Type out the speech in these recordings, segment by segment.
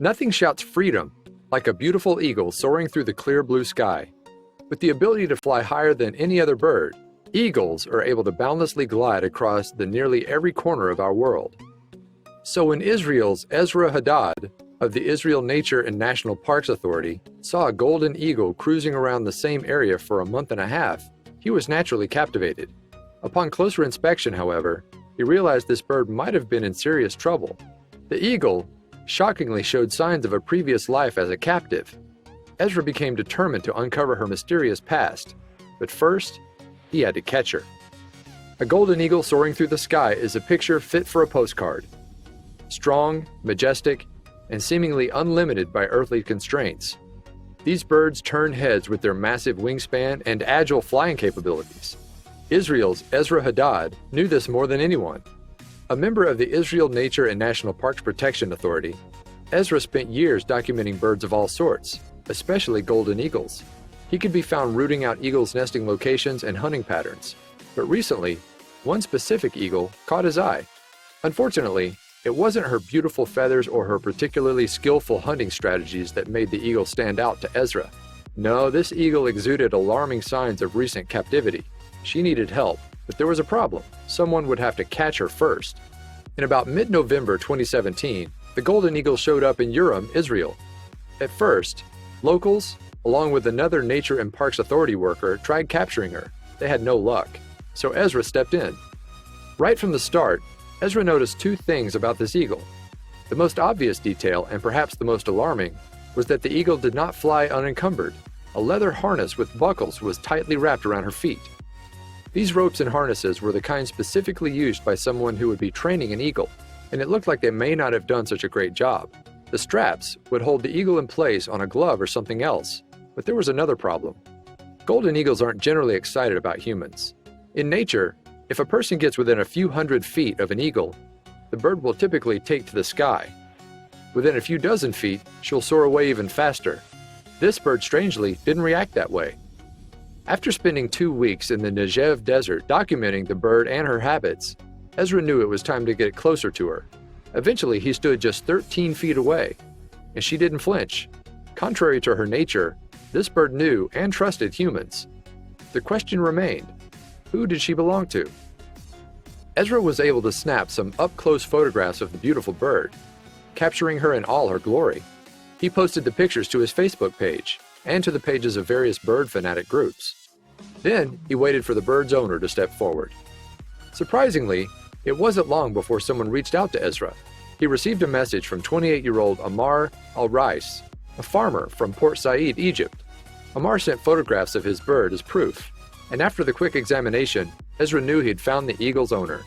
Nothing shouts freedom like a beautiful eagle soaring through the clear blue sky. With the ability to fly higher than any other bird, eagles are able to boundlessly glide across nearly every corner of our world. So when Israel's Ezra Haddad of the Israel Nature and National Parks Authority saw a golden eagle cruising around the same area for a month and a half, he was naturally captivated. Upon closer inspection, however, he realized this bird might have been in serious trouble. The eagle shockingly showed signs of a previous life as a captive. Ezra became determined to uncover her mysterious past, but first, he had to catch her. A golden eagle soaring through the sky is a picture fit for a postcard. Strong, majestic, and seemingly unlimited by earthly constraints, these birds turn heads with their massive wingspan and agile flying capabilities. Israel's Ezra Haddad knew this more than anyone. A member of the Israel Nature and National Parks Protection Authority, Ezra spent years documenting birds of all sorts, especially golden eagles. He could be found rooting out eagles' nesting locations and hunting patterns. But recently, one specific eagle caught his eye. Unfortunately, it wasn't her beautiful feathers or her particularly skillful hunting strategies that made the eagle stand out to Ezra. No, this eagle exuded alarming signs of recent captivity. She needed help, but there was a problem. Someone would have to catch her first. In about mid-November 2017, the golden eagle showed up in Urim, Israel. At first, locals, along with another Nature and Parks Authority worker, tried capturing her. They had no luck, so Ezra stepped in. Right from the start, Ezra noticed two things about this eagle. The most obvious detail, and perhaps the most alarming, was that the eagle did not fly unencumbered. A leather harness with buckles was tightly wrapped around her feet. These ropes and harnesses were the kind specifically used by someone who would be training an eagle, and it looked like they may not have done such a great job. The straps would hold the eagle in place on a glove or something else, but there was another problem. Golden eagles aren't generally excited about humans. In nature, if a person gets within a few hundred feet of an eagle, the bird will typically take to the sky. Within a few dozen feet, she'll soar away even faster. This bird, strangely, didn't react that way. After spending 2 weeks in the Negev desert documenting the bird and her habits, Ezra knew it was time to get closer to her. Eventually, he stood just 13 feet away, and she didn't flinch. Contrary to her nature, this bird knew and trusted humans. The question remained, who did she belong to? Ezra was able to snap some up-close photographs of the beautiful bird, capturing her in all her glory. He posted the pictures to his Facebook page and to the pages of various bird fanatic groups. Then, he waited for the bird's owner to step forward. Surprisingly, it wasn't long before someone reached out to Ezra. He received a message from 28-year-old Amar Al-Rais, a farmer from Port Said, Egypt. Amar sent photographs of his bird as proof, and after the quick examination, Ezra knew he'd found the eagle's owner.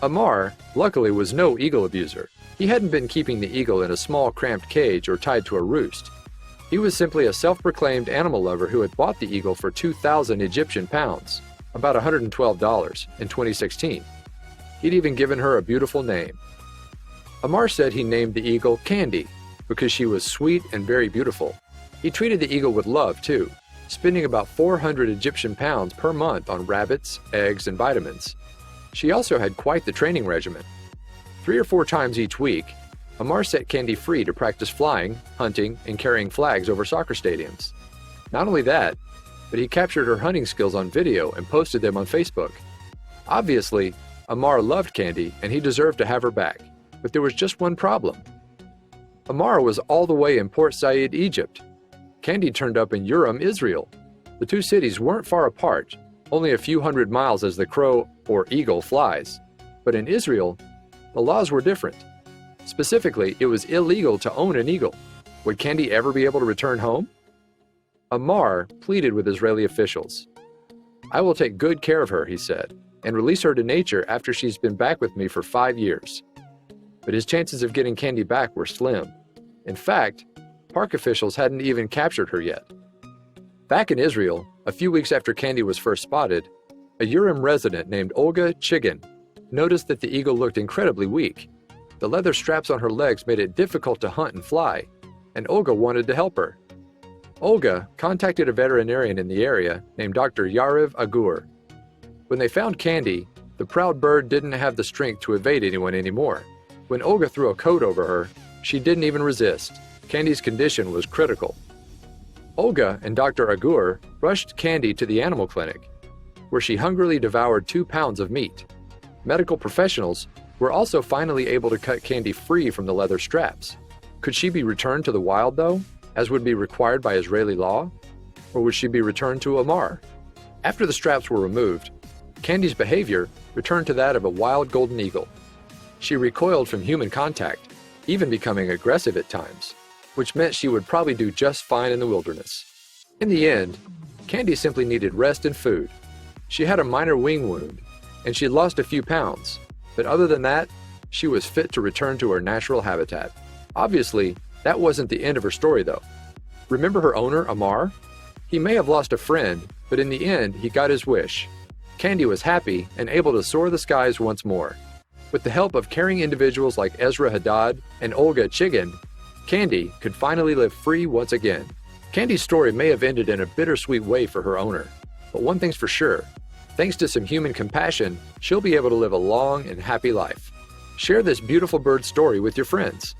Amar, luckily, was no eagle abuser. He hadn't been keeping the eagle in a small, cramped cage or tied to a roost. He was simply a self-proclaimed animal lover who had bought the eagle for 2,000 Egyptian pounds, about $112, in 2016. He'd even given her a beautiful name. Amar said he named the eagle Candy because she was sweet and very beautiful. He treated the eagle with love, too, spending about 400 Egyptian pounds per month on rabbits, eggs, and vitamins. She also had quite the training regimen. 3 or 4 times each week, Amar set Candy free to practice flying, hunting, and carrying flags over soccer stadiums. Not only that, but he captured her hunting skills on video and posted them on Facebook. Obviously, Amar loved Candy and he deserved to have her back, but there was just one problem. Amar was all the way in Port Said, Egypt. Candy turned up in Urim, Israel. The two cities weren't far apart, only a few hundred miles as the crow or eagle flies. But in Israel, the laws were different. Specifically, it was illegal to own an eagle. Would Candy ever be able to return home? Amar pleaded with Israeli officials. "I will take good care of her," he said, "and release her to nature after she's been back with me for 5 years." But his chances of getting Candy back were slim. In fact, park officials hadn't even captured her yet. Back in Israel, a few weeks after Candy was first spotted, a Urim resident named Olga Chigan noticed that the eagle looked incredibly weak. The leather straps on her legs made it difficult to hunt and fly, and Olga wanted to help her. Olga contacted a veterinarian in the area named Dr. Yariv Agur. When they found Candy, the proud bird didn't have the strength to evade anyone anymore. When Olga threw a coat over her, she didn't even resist. Candy's condition was critical. Olga and Dr. Agur rushed Candy to the animal clinic, where she hungrily devoured 2 pounds of meat. Medical professionals were also finally able to cut Candy free from the leather straps. Could she be returned to the wild, though, as would be required by Israeli law? Or would she be returned to Amar? After the straps were removed, Candy's behavior returned to that of a wild golden eagle. She recoiled from human contact, even becoming aggressive at times, which meant she would probably do just fine in the wilderness. In the end, Candy simply needed rest and food. She had a minor wing wound, and she had lost a few pounds, but other than that, she was fit to return to her natural habitat. Obviously, that wasn't the end of her story, though. Remember her owner, Amar? He may have lost a friend, but in the end, he got his wish. Candy was happy and able to soar the skies once more. With the help of caring individuals like Ezra Haddad and Olga Chigan, Candy could finally live free once again. Candy's story may have ended in a bittersweet way for her owner, but one thing's for sure, thanks to some human compassion, she'll be able to live a long and happy life. Share this beautiful bird story with your friends.